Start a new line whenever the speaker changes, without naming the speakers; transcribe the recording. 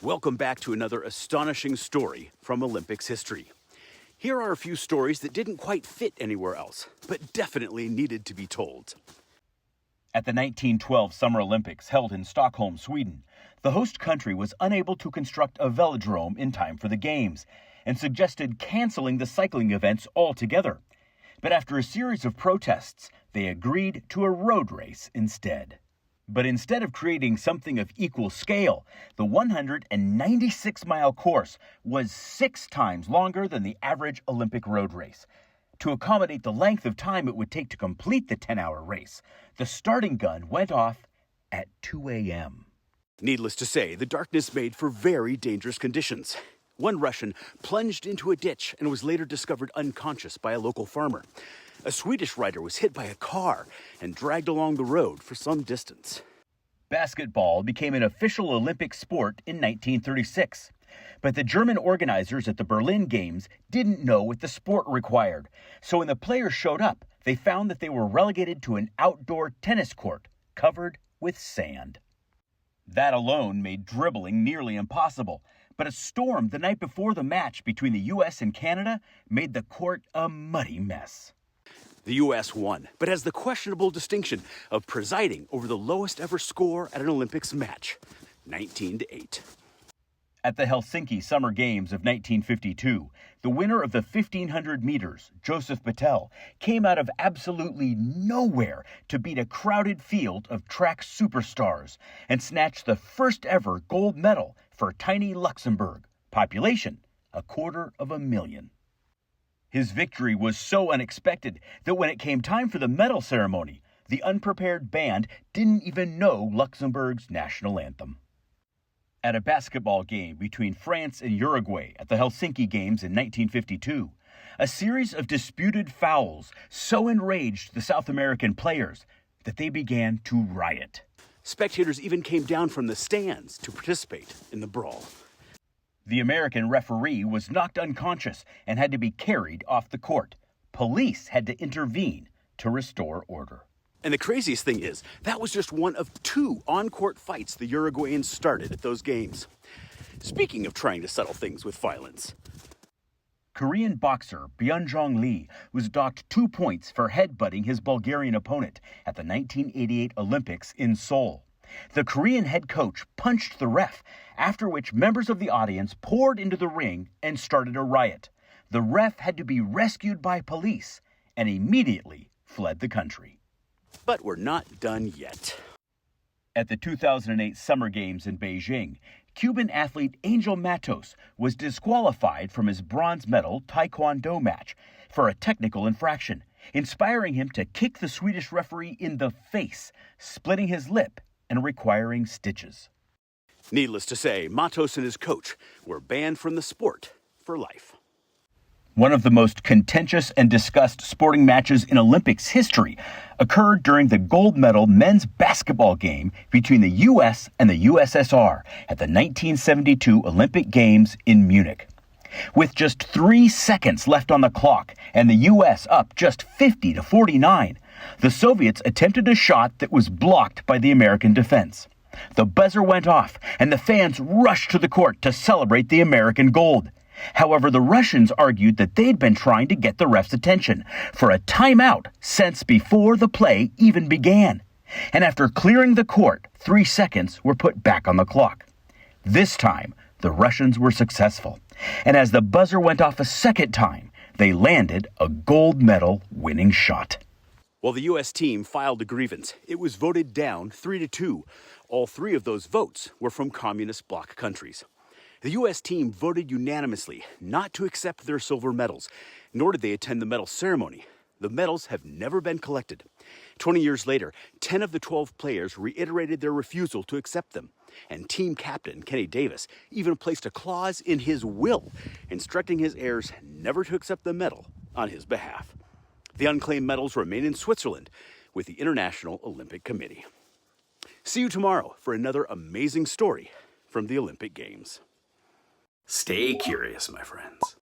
Welcome back to another astonishing story from Olympics history. Here are a few stories that didn't quite fit anywhere else, but definitely needed to be told.
At the 1912 Summer Olympics held in Stockholm, Sweden, the host country was unable to construct a velodrome in time for the Games and suggested canceling the cycling events altogether. But after a series of protests, they agreed to a road race instead. But instead of creating something of equal scale, the 196-mile course was 6 times longer than the average Olympic road race. To accommodate the length of time it would take to complete the 10-hour race, the starting gun went off at 2 a.m.
Needless to say, the darkness made for very dangerous conditions. One Russian plunged into a ditch and was later discovered unconscious by a local farmer. A Swedish rider was hit by a car and dragged along the road for some distance.
Basketball became an official Olympic sport in 1936. But the German organizers at the Berlin Games didn't know what the sport required. So when the players showed up, they found that they were relegated to an outdoor tennis court covered with sand. That alone made dribbling nearly impossible. But a storm the night before the match between the U.S. and Canada made the court a muddy mess.
The U.S. won, but has the questionable distinction of presiding over the lowest ever score at an Olympics match, 19-8.
At the Helsinki Summer Games of 1952, the winner of the 1500 meters, Joseph Patel, came out of absolutely nowhere to beat a crowded field of track superstars and snatch the first ever gold medal for tiny Luxembourg, population 250,000. His victory was so unexpected that when it came time for the medal ceremony, the unprepared band didn't even know Luxembourg's national anthem. At a basketball game between France and Uruguay at the Helsinki Games in 1952, a series of disputed fouls so enraged the South American players that they began to riot.
Spectators even came down from the stands to participate in the brawl.
The American referee was knocked unconscious and had to be carried off the court. Police had to intervene to restore order.
And the craziest thing is, that was just one of 2 on-court fights the Uruguayans started at those games. Speaking of trying to settle things with violence,
Korean boxer Byung-Jong Lee was docked 2 points for headbutting his Bulgarian opponent at the 1988 Olympics in Seoul. The Korean head coach punched the ref, after which members of the audience poured into the ring and started a riot. The ref had to be rescued by police and immediately fled the country.
but we're not done yet.
At the 2008 Summer Games in Beijing, Cuban athlete Angel Matos was disqualified from his bronze medal taekwondo match for a technical infraction, inspiring him to kick the Swedish referee in the face, splitting his lip and requiring stitches.
Needless to say, Matos and his coach were banned from the sport for life.
One of the most contentious and discussed sporting matches in Olympics history occurred during the gold medal men's basketball game between the U.S. and the USSR at the 1972 Olympic Games in Munich. With just 3 seconds left on the clock and the U.S. up just 50-49, the Soviets attempted a shot that was blocked by the American defense. The buzzer went off and the fans rushed to the court to celebrate the American gold. However, the Russians argued that they'd been trying to get the ref's attention for a timeout since before the play even began. And after clearing the court, 3 seconds were put back on the clock. This time, the Russians were successful. And as the buzzer went off a second time, they landed a gold medal winning shot.
While the U.S. team filed a grievance, it was voted down 3-2. All 3 of those votes were from communist bloc countries. The U.S. team voted unanimously not to accept their silver medals, nor did they attend the medal ceremony. The medals have never been collected. 20 years later, 10 of the 12 players reiterated their refusal to accept them, and team captain Kenny Davis even placed a clause in his will instructing his heirs never to accept the medal on his behalf. The unclaimed medals remain in Switzerland with the International Olympic Committee. See you tomorrow for another amazing story from the Olympic Games. Stay curious, my friends.